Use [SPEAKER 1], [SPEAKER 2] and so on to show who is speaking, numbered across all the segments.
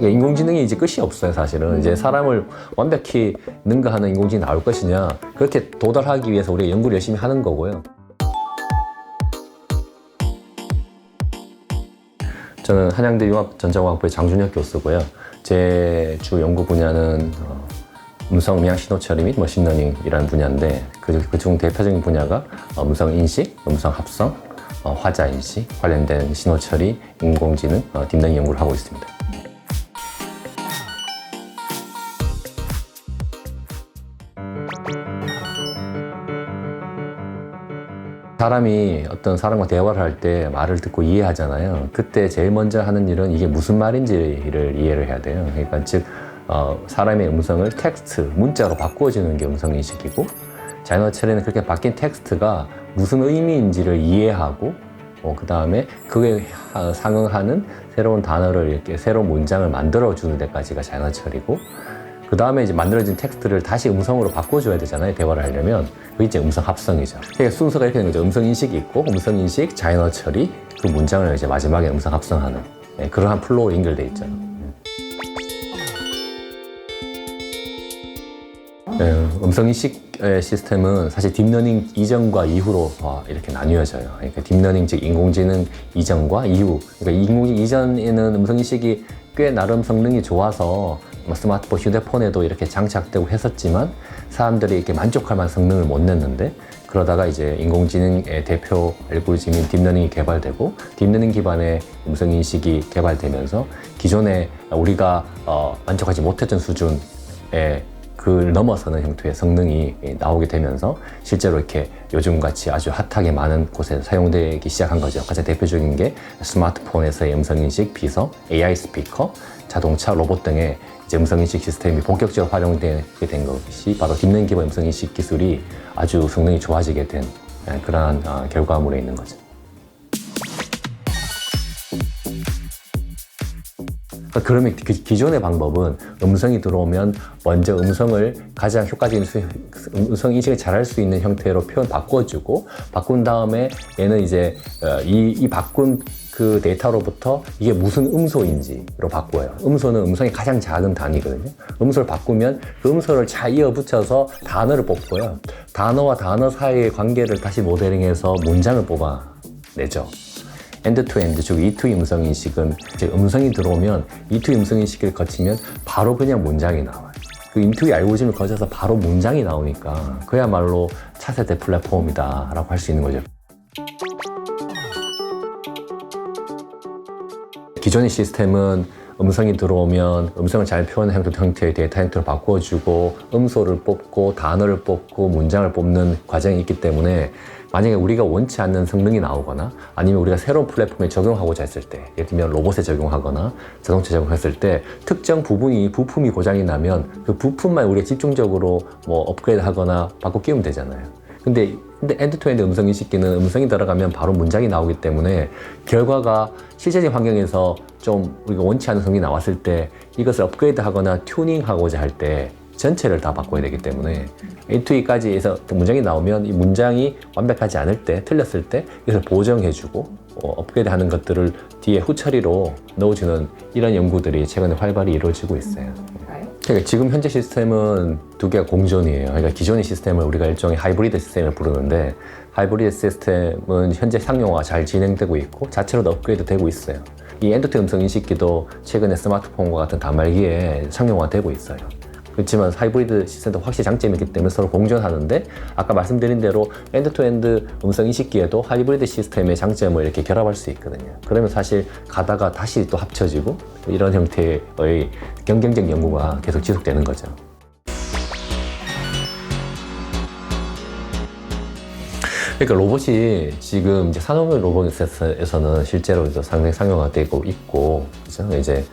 [SPEAKER 1] 인공지능이 이제 끝이 없어요, 사실은. 이제 사람을 완벽히 능가하는 인공지능이 나올 것이냐, 그렇게 도달하기 위해서 우리가 연구를 열심히 하는 거고요. 저는 한양대 융합전자공학부의 장준혁 교수고요. 제 주 연구 분야는 음성 음향 신호 처리 및 머신러닝이라는 분야인데, 그중 대표적인 분야가 음성 인식, 음성 합성, 화자 인식 관련된 신호 처리, 인공지능, 딥러닝 연구를 하고 있습니다. 사람이 어떤 사람과 대화를 할 때 말을 듣고 이해하잖아요. 그때 제일 먼저 하는 일은 이게 무슨 말인지를 이해를 해야 돼요. 그러니까 즉 사람의 음성을 텍스트, 문자로 바꿔주는 게 음성인식이고, 자연어 처리는 그렇게 바뀐 텍스트가 무슨 의미인지를 이해하고, 그 다음에 그에 상응하는 새로운 단어를 이렇게 새로운 문장을 만들어주는 데까지가 자연어 처리고, 그 다음에 이제 만들어진 텍스트를 다시 음성으로 바꿔줘야 되잖아요, 대화를 하려면. 그게 이제 음성 합성이죠. 그러니까 순서가 이렇게 되는 거죠. 음성 인식이 있고, 음성 인식, 자연어 처리, 그 문장을 이제 마지막에 음성 합성하는, 그러한 플로우로 연결돼 있죠. 음성 인식 시스템은 사실 딥러닝 이전과 이후로 이렇게 나뉘어져요. 그러니까 딥러닝 즉 인공지능 이전과 이후. 그러니까 인공지능 이전에는 음성 인식이 꽤 나름 성능이 좋아서 스마트폰, 휴대폰에도 이렇게 장착되고 했었지만 사람들이 이렇게 만족할 만한 성능을 못 냈는데, 그러다가 이제 인공지능의 대표 알고리즘인 딥러닝이 개발되고, 딥러닝 기반의 음성인식이 개발되면서 기존에 우리가 만족하지 못했던 수준의 그걸 넘어서는 형태의 성능이 나오게 되면서 실제로 이렇게 요즘같이 아주 핫하게 많은 곳에 사용되기 시작한 거죠. 가장 대표적인 게 스마트폰에서의 음성인식, 비서, AI 스피커, 자동차, 로봇 등의 이제 음성인식 시스템이 본격적으로 활용되게 된 것이 바로 딥러닝 기반 음성인식 기술이 아주 성능이 좋아지게 된 그러한 결과물에 있는 거죠. 그러면 기존의 방법은 음성이 들어오면 먼저 음성을 가장 효과적인 음성 인식을 잘할 수 있는 형태로 표현 바꿔주고, 바꾼 다음에 얘는 이제 이 바꾼 그 데이터로부터 이게 무슨 음소인지로 바꿔요. 음소는 음성이 가장 작은 단위거든요. 음소를 바꾸면 그 음소를 잘 이어붙여서 단어를 뽑고요. 단어와 단어 사이의 관계를 다시 모델링해서 문장을 뽑아내죠. 엔드-투-엔드, 즉 E2 음성인식은 즉 음성이 들어오면 E2 음성인식을 거치면 바로 그냥 문장이 나와요. 그 E2 알고리즘을 거쳐서 바로 문장이 나오니까 그야말로 차세대 플랫폼이다 라고 할 수 있는 거죠. 기존의 시스템은 음성이 들어오면 음성을 잘 표현하는 형태의 데이터 형태로 바꿔주고, 음소를 뽑고 단어를 뽑고 문장을 뽑는 과정이 있기 때문에 만약에 우리가 원치 않는 성능이 나오거나 아니면 우리가 새로운 플랫폼에 적용하고자 했을 때, 예를 들면 로봇에 적용하거나 자동차에 적용했을 때 특정 부품이 고장이 나면 그 부품만 우리가 집중적으로 업그레이드 하거나 바꿔 끼우면 되잖아요. 근데 엔드-투-엔드 음성인식기는 음성이 들어가면 바로 문장이 나오기 때문에 결과가 실제적인 환경에서 좀 우리가 원치 않는 성능이 나왔을 때 이것을 업그레이드 하거나 튜닝하고자 할 때 전체를 다 바꿔야 되기 때문에 A2E까지 해서 문장이 나오면 이 문장이 완벽하지 않을 때, 틀렸을 때 이것을 보정해주고 업그레이드 하는 것들을 뒤에 후처리로 넣어주는 이런 연구들이 최근에 활발히 이루어지고 있어요. 그러니까 지금 현재 시스템은 두 개가 공존이에요. 그러니까 기존의 시스템을 우리가 일종의 하이브리드 시스템을 부르는데, 하이브리드 시스템은 현재 상용화가 잘 진행되고 있고 자체로도 업그레이드 되고 있어요. 이 엔드-투 음성 인식기도 최근에 스마트폰과 같은 단말기에 상용화되고 있어요. 그렇지만 하이브리드 시스템도 확실히 장점이 있기 때문에 서로 공존하는데, 아까 말씀드린 대로 엔드-투-엔드 음성 인식기에도 하이브리드 시스템의 장점을 이렇게 결합할 수 있거든요. 그러면 사실 가다가 다시 또 합쳐지고 이런 형태의 경쟁적 연구가 계속 지속되는 거죠. 그러니까 로봇이 지금 이제 산업용 로봇에서는 실제로 상당히 상용화되고 있고, 그죠? 이제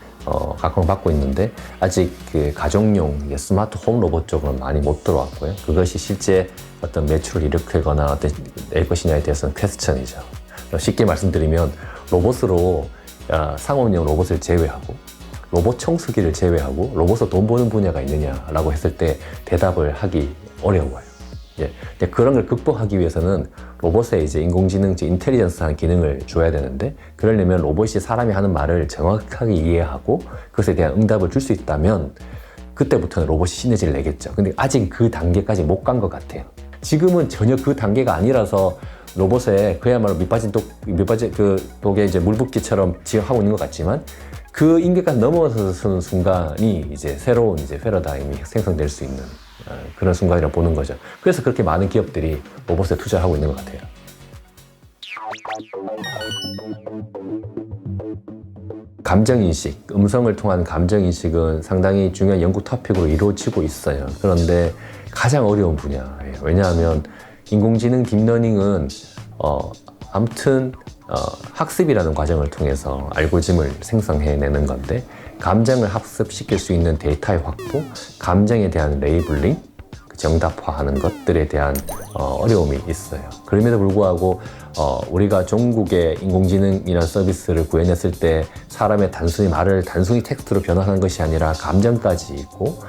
[SPEAKER 1] 각광을 받고 있는데 아직 그 가정용 스마트 홈 로봇 쪽은 많이 못 들어왔고요. 그것이 실제 어떤 매출을 일으키거나 어떤 낼 것이냐에 대해서는 퀘스천이죠. 쉽게 말씀드리면 로봇으로 상업용 로봇을 제외하고 로봇 청소기를 제외하고 로봇으로 돈 버는 분야가 있느냐라고 했을 때 대답을 하기 어려워요. 예. 근데 그런 걸 극복하기 위해서는 로봇에 이제 인공지능, 인텔리전스라는 기능을 줘야 되는데, 그러려면 로봇이 사람이 하는 말을 정확하게 이해하고 그것에 대한 응답을 줄 수 있다면 그때부터는 로봇이 시너지를 내겠죠. 근데 아직 그 단계까지 못 간 것 같아요. 지금은 전혀 그 단계가 아니라서 로봇에 그야말로 밑빠진 그 독에 이제 물 붓기처럼 지금 하고 있는 것 같지만, 그 인계까지 넘어서는 순간이 이제 새로운 이제 패러다임이 생성될 수 있는 그런 순간이라고 보는 거죠. 그래서 그렇게 많은 기업들이 로봇에 투자하고 있는 것 같아요. 감정인식, 음성을 통한 감정인식은 상당히 중요한 연구 토픽으로 이루어지고 있어요. 그런데 가장 어려운 분야예요. 왜냐하면 인공지능 딥러닝은 아무튼 학습이라는 과정을 통해서 알고리즘을 생성해내는 건데, 감정을 학습시킬 수 있는 데이터의 확보, 감정에 대한 레이블링, 정답화하는 것들에 대한 어려움이 있어요. 그럼에도 불구하고 우리가 종국의 인공지능이라는 서비스를 구현했을 때 사람의 말을 단순히 텍스트로 변환하는 것이 아니라 감정까지 있고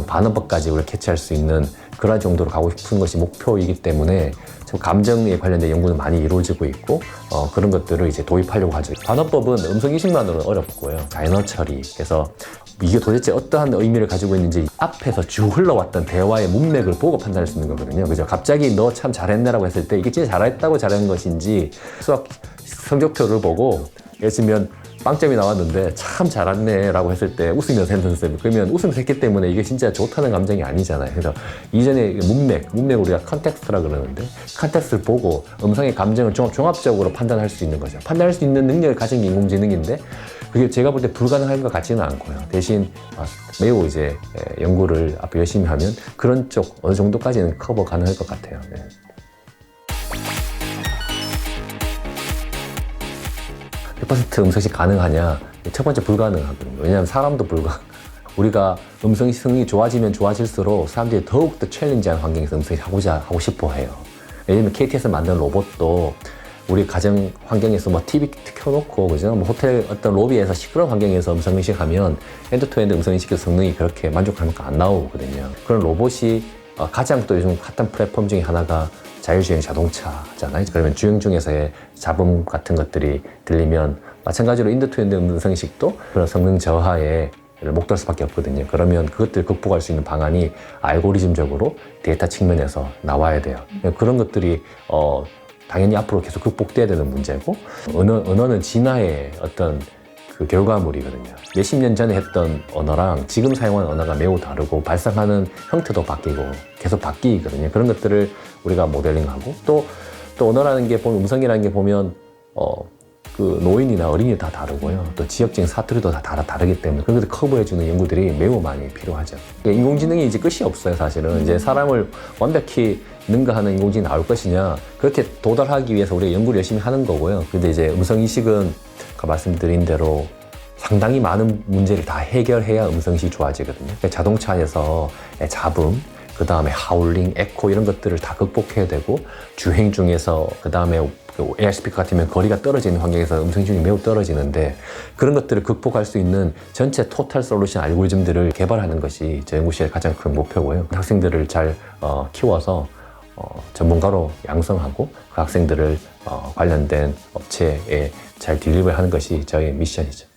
[SPEAKER 1] 반어법까지 우리가 캐치할 수 있는 그런 정도로 가고 싶은 것이 목표이기 때문에 감정에 관련된 연구는 많이 이루어지고 있고 그런 것들을 이제 도입하려고 하죠. 반어법은 음성인식만으로는 어렵고요. 자연어 처리, 그래서 이게 도대체 어떠한 의미를 가지고 있는지 앞에서 쭉 흘러왔던 대화의 문맥을 보고 판단할 수 있는 거거든요. 그죠? 갑자기 너 참 잘했네라고 했을 때 이게 진짜 잘했다고 잘한 것인지, 수학 성적표를 보고 예를 들면 빵점이 나왔는데 참 잘했네 라고 했을 때 웃으면서 했는데, 그러면 웃으면서 했기 때문에 이게 진짜 좋다는 감정이 아니잖아요. 그래서 이전에 문맥 우리가 컨텍스트라 그러는데, 컨텍스트를 보고 음성의 감정을 종합적으로 판단할 수 있는 거죠. 판단할 수 있는 능력을 가진 인공지능인데, 그게 제가 볼 때 불가능한 것 같지는 않고요. 대신 매우 이제 연구를 앞으로 열심히 하면 그런 쪽 어느 정도까지는 커버 가능할 것 같아요. 네. 100% 음성인식 가능하냐? 첫 번째 불가능하거든요. 왜냐하면 사람도 우리가 음성인식이 좋아지면 좋아질수록 사람들이 더욱더 챌린지한 환경에서 음성인식 하고 싶어 해요. 예를 들면 KT에서 만든 로봇도 우리 가정 환경에서 뭐 TV 켜놓고, 그죠? 뭐 호텔 어떤 로비에서 시끄러운 환경에서 음성인식하면 엔드-투-엔드 음성인식 성능이 그렇게 만족할 만큼 안 나오거든요. 그런 로봇이 가장 또 요즘 핫한 플랫폼 중에 하나가 자율주행 자동차잖아요. 그러면 주행 중에서의 잡음 같은 것들이 들리면 마찬가지로 엔드-투-엔드 음성인식도 그런 성능 저하에 목도할 수밖에 없거든요. 그러면 그것들을 극복할 수 있는 방안이 알고리즘적으로 데이터 측면에서 나와야 돼요. 그런 것들이 당연히 앞으로 계속 극복돼야 되는 문제고, 언어는 진화의 어떤 그 결과물이거든요. 몇십 년 전에 했던 언어랑 지금 사용하는 언어가 매우 다르고 발상하는 형태도 바뀌고 계속 바뀌거든요. 그런 것들을 우리가 모델링하고, 또 언어라는 게 보면, 음성이라는 게 보면 그 노인이나 어린이 다 다르고요. 또 지역적인 사투리도 다 다르기 때문에 그런 것들 커버해주는 연구들이 매우 많이 필요하죠. 인공지능이 이제 끝이 없어요, 사실은. 이제 사람을 완벽히 능가하는 인공지능이 나올 것이냐, 그렇게 도달하기 위해서 우리가 연구를 열심히 하는 거고요. 근데 이제 음성인식은 아까 말씀드린 대로 상당히 많은 문제를 다 해결해야 음성인식이 좋아지거든요. 그러니까 자동차에서 잡음, 그 다음에 하울링, 에코 이런 것들을 다 극복해야 되고, 주행 중에서 그 다음에 AR 스피커 같으면 거리가 떨어지는 환경에서 음성인식이 매우 떨어지는데, 그런 것들을 극복할 수 있는 전체 토탈 솔루션 알고리즘들을 개발하는 것이 저 연구실의 가장 큰 목표고요. 학생들을 잘 키워서 전문가로 양성하고 그 학생들을 관련된 업체에 잘 딜리버하는 것이 저희 미션이죠.